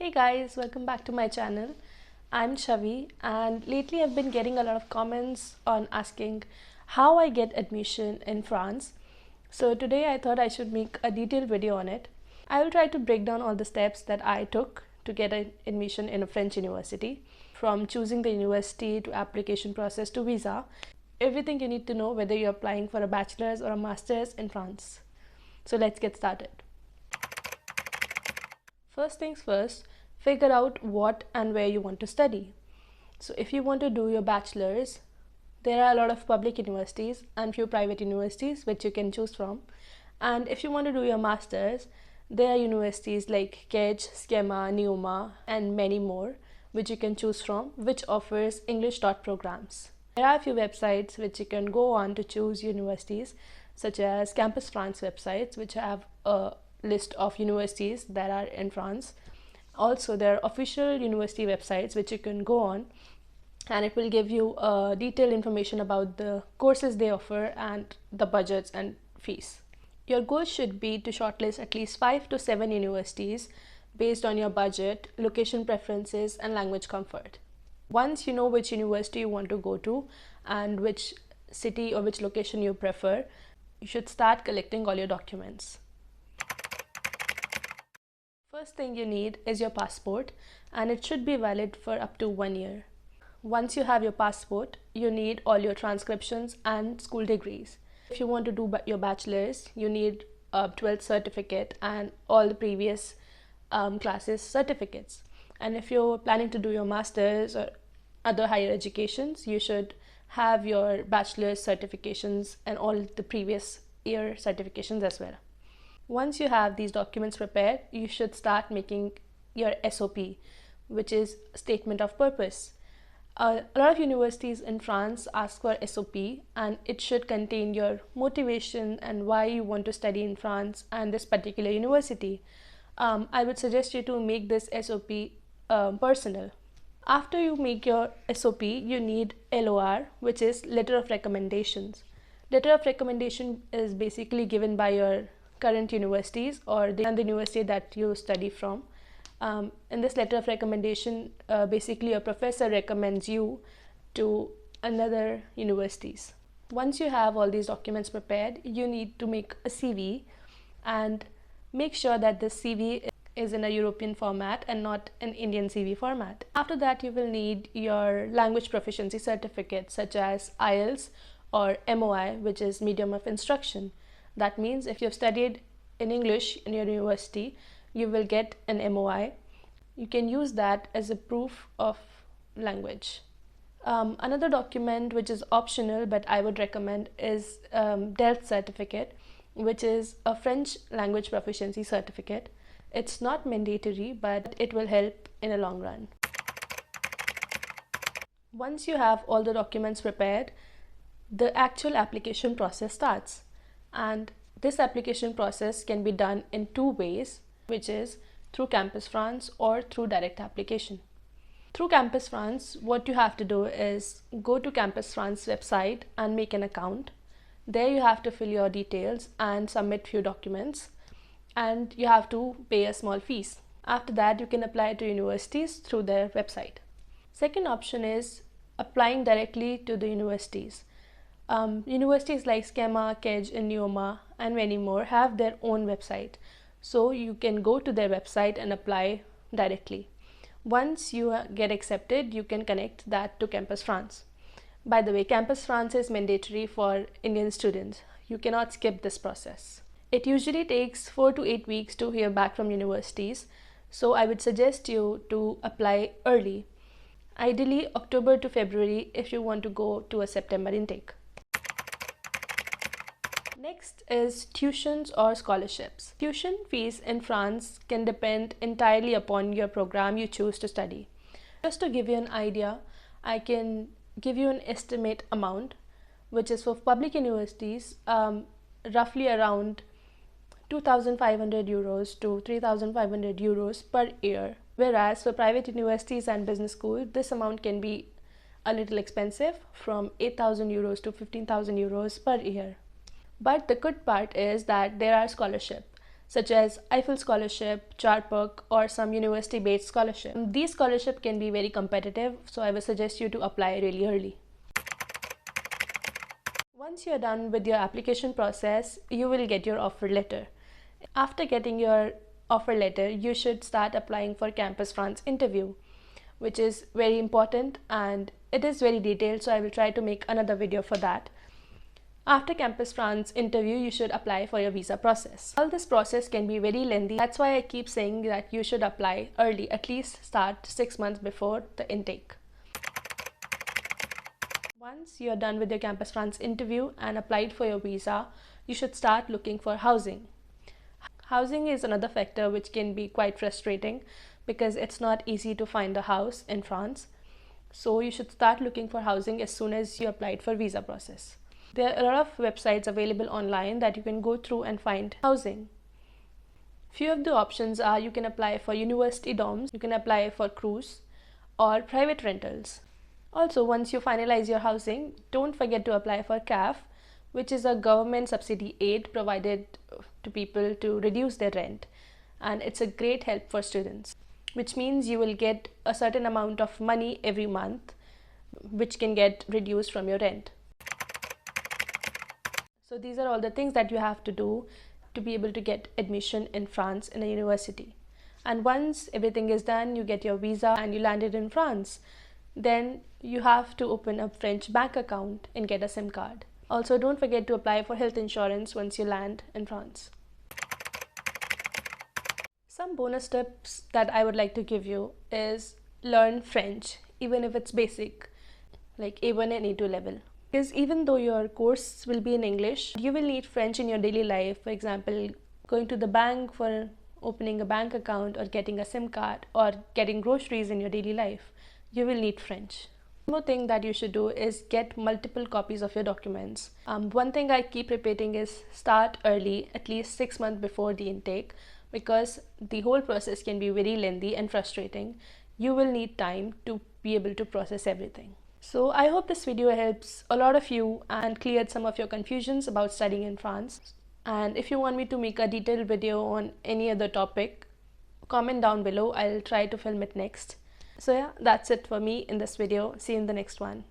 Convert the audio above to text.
Hey guys, welcome back to my channel. I'm Chavi, and lately I've been getting a lot of comments on asking how I get admission in France. So today I thought I should make a detailed video on it. I will try to break down all the steps that I took to get an admission in a French university, from choosing the university to application process to visa, everything you need to know whether you're applying for a bachelor's or a master's in France. So let's get started. First things first, figure out what and where you want to study. So if you want to do your bachelor's, there are a lot of public universities and few private universities which you can choose from. And if you want to do your master's, there are universities like KEJ, Schema, Neuma and many more which you can choose from, which offers English taught programs. There are a few websites which you can go on to choose universities, such as Campus France websites, which have a list of universities that are in France. Also, there are official university websites which you can go on, and it will give you detailed information about the courses they offer and the budgets and fees. Your goal should be to shortlist at least 5 to 7 universities based on your budget, location preferences, and language comfort. Once you know which university you want to go to and which city or which location you prefer, you should start collecting all your documents. First thing you need is your passport, and it should be valid for up to 1 year. Once you have your passport, you need all your transcriptions and school degrees. If you want to do your bachelor's, you need a 12th certificate and all the previous classes certificates. And if you're planning to do your master's or other higher educations, you should have your bachelor's certifications and all the previous year certifications as well. Once you have these documents prepared, you should start making your SOP, which is statement of purpose. A lot of universities in France ask for SOP, and it should contain your motivation and why you want to study in France and this particular university. I would suggest you to make this SOP personal. After you make your SOP, you need LOR, which is letter of recommendations. Letter of recommendation is basically given by your current universities or the university that you study from. In this letter of recommendation, basically a professor recommends you to another universities. Once you have all these documents prepared, you need to make a CV and make sure that this CV is in a European format and not an Indian CV format. After that, you will need your language proficiency certificate, such as IELTS or MOI, which is medium of instruction. That means if you've studied in English in your university, you will get an MOI. You can use that as a proof of language. Another document which is optional but I would recommend is DELF certificate, which is a French language proficiency certificate. It's not mandatory, but it will help in a long run. Once you have all the documents prepared, the actual application process starts. And this application process can be done in 2 ways, which is through Campus France or through direct application. Through Campus France, what you have to do is go to Campus France website and make an account. There you have to fill your details and submit few documents, and you have to pay a small fees. After that, you can apply to universities through their website. Second option is applying directly to the universities. Universities like Schema, KEJ, and Neuma and many more have their own website. So you can go to their website and apply directly. Once you get accepted, you can connect that to Campus France. By the way, Campus France is mandatory for Indian students. You cannot skip this process. It usually takes 4 to 8 weeks to hear back from universities. So I would suggest you to apply early. Ideally, October to February if you want to go to a September intake. Next is tuitions or scholarships. Tuition fees in France can depend entirely upon your program you choose to study. Just to give you an idea, I can give you an estimate amount, which is for public universities, roughly around 2,500 euros to 3,500 euros per year. Whereas for private universities and business schools, this amount can be a little expensive, from 8,000 euros to 15,000 euros per year. But the good part is that there are scholarships. such as Eiffel scholarship, charpak, or some university-based scholarship. These scholarships can be very competitive, so I would suggest you to apply really early. Once you're done with your application process, you will get your offer letter. After getting your offer letter, you should start applying for Campus France interview, which is very important and it is very detailed, so I will try to make another video for that. After Campus France interview, you should apply for your visa process. All this process can be very lengthy. That's why I keep saying that you should apply early, at least start 6 months before the intake. Once you're done with your Campus France interview and applied for your visa, you should start looking for housing. Housing is another factor which can be quite frustrating because it's not easy to find a house in France. So you should start looking for housing as soon as you applied for visa process. There are a lot of websites available online that you can go through and find housing. Few of the options are you can apply for university dorms, you can apply for cruise or private rentals. Also, once you finalize your housing, don't forget to apply for CAF, which is a government subsidy aid provided to people to reduce their rent, and it's a great help for students, which means you will get a certain amount of money every month which can get reduced from your rent. So these are all the things that you have to do to be able to get admission in France in a university. And once everything is done, you get your visa and you landed in France, then you have to open a French bank account and get a SIM card. Also, don't forget to apply for health insurance once you land in France. Some bonus tips that I would like to give you is learn French, even if it's basic, like A1 and A2 level. Because even though your course will be in English, you will need French in your daily life. For example, going to the bank for opening a bank account or getting a SIM card or getting groceries in your daily life, you will need French. One more thing that you should do is get multiple copies of your documents. One thing I keep repeating is start early, at least 6 months before the intake, because the whole process can be very lengthy and frustrating. You will need time to be able to process everything. So I hope this video helps a lot of you and cleared some of your confusions about studying in France. And if you want me to make a detailed video on any other topic, comment down below. I'll try to film it next. So yeah, that's it for me in this video. See you in the next one.